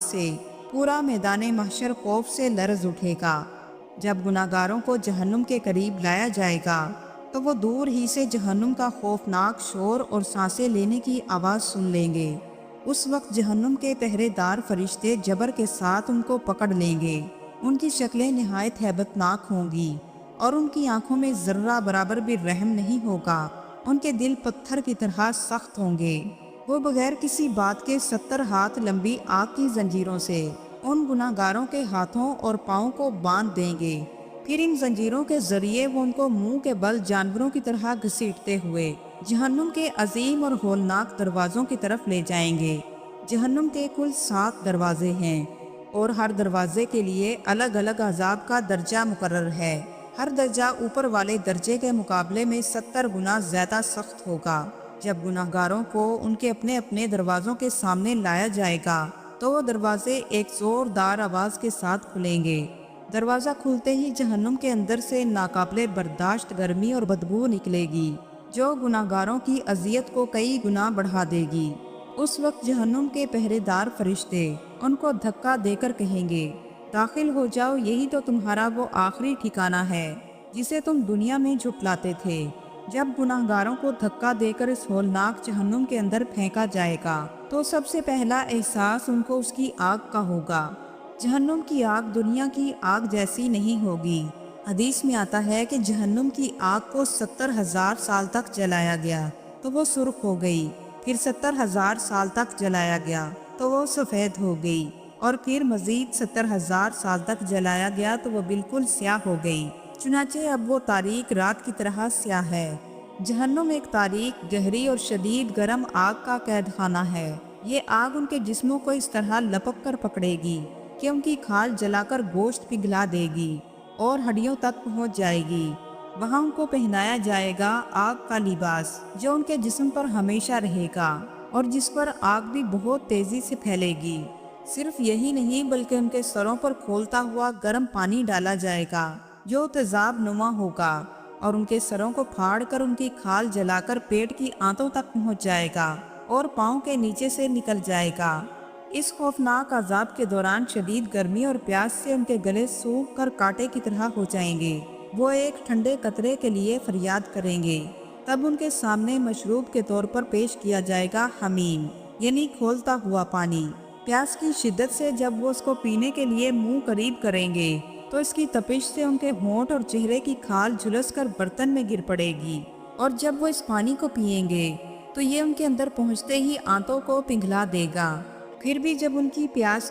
سے پورا میدان محشر خوف سے لرز اٹھے گا۔ جب گناہگاروں کو جہنم کے قریب لایا جائے گا تو وہ دور ہی سے جہنم کا خوفناک شور اور سانسیں لینے کی آواز سن لیں گے۔ اس وقت جہنم کے پہرے دار فرشتے جبر کے ساتھ ان کو پکڑ لیں گے۔ ان کی شکلیں نہایت ہیبت ناک ہوں گی اور ان کی آنکھوں میں ذرہ برابر بھی رحم نہیں ہوگا۔ ان کے دل پتھر کی طرح سخت ہوں گے۔ وہ بغیر کسی بات کے 70 ہاتھ لمبی آگ کی زنجیروں سے ان گناہگاروں کے ہاتھوں اور پاؤں کو باندھ دیں گے۔ پھر ان زنجیروں کے ذریعے وہ ان کو منہ کے بل جانوروں کی طرح گھسیٹتے ہوئے جہنم کے عظیم اور ہولناک دروازوں کی طرف لے جائیں گے۔ جہنم کے کل 7 دروازے ہیں اور ہر دروازے کے لیے الگ الگ عذاب کا درجہ مقرر ہے۔ ہر درجہ اوپر والے درجے کے مقابلے میں 70 گنا زیادہ سخت ہوگا۔ جب گناہگاروں کو ان کے اپنے اپنے دروازوں کے سامنے لایا جائے گا تو وہ دروازے ایک زوردار آواز کے ساتھ کھلیں گے۔ دروازہ کھلتے ہی جہنم کے اندر سے ناقابل برداشت گرمی اور بدبو نکلے گی جو گناہگاروں کی اذیت کو کئی گنا بڑھا دے گی۔ اس وقت جہنم کے پہرے دار فرشتے ان کو دھکا دے کر کہیں گے، داخل ہو جاؤ، یہی تو تمہارا وہ آخری ٹھکانہ ہے جسے تم دنیا میں جھٹلاتے تھے۔ جب گناہگاروں کو دھکا دے کر اس ہولناک جہنم کے اندر پھینکا جائے گا تو سب سے پہلا احساس ان کو اس کی آگ کا ہوگا۔ جہنم کی آگ دنیا کی آگ جیسی نہیں ہوگی۔ حدیث میں آتا ہے کہ جہنم کی آگ کو 70,000 سال تک جلایا گیا تو وہ سرخ ہو گئی، پھر 70,000 سال تک جلایا گیا تو وہ سفید ہو گئی، اور پھر مزید 70,000 سال تک جلایا گیا تو وہ بالکل سیاہ ہو گئی۔ چنانچہ اب وہ تاریک رات کی طرح سیاہ ہے۔ جہنم ایک تاریک، گہری اور شدید گرم آگ کا قید خانہ ہے۔ یہ آگ ان کے جسموں کو اس طرح لپک کر پکڑے گی کہ ان کی کھال جلا کر گوشت پگھلا دے گی اور ہڈیوں تک پہنچ جائے گی۔ وہاں ان کو پہنایا جائے گا آگ کا لباس جو ان کے جسم پر ہمیشہ رہے گا اور جس پر آگ بھی بہت تیزی سے پھیلے گی۔ صرف یہی نہیں بلکہ ان کے سروں پر کھولتا ہوا گرم پانی ڈالا جائے گا جو تیزاب نما ہوگا اور ان کے سروں کو پھاڑ کر ان کی کھال جلا کر پیٹ کی آنتوں تک پہنچ جائے گا اور پاؤں کے نیچے سے نکل جائے گا۔ اس خوفناک عذاب کے دوران شدید گرمی اور پیاس سے ان کے گلے سوکھ کر کانٹے کی طرح ہو جائیں گے۔ وہ ایک ٹھنڈے قطرے کے لیے فریاد کریں گے۔ تب ان کے سامنے مشروب کے طور پر پیش کیا جائے گا حمیم، یعنی کھولتا ہوا پانی۔ پیاس کی شدت سے جب وہ اس کو پینے کے لیے منہ قریب کریں گے تو اس کی تپش سے ان کے ہونٹ اور چہرے کی کھال جھلس کر برتن میں گر پڑے گی، اور جب وہ اس پانی کو پئیں گے تو یہ ان کے اندر پہنچتے ہی آنتوں کو پگھلا دے گا۔ پھر بھی جب ان کی پیاس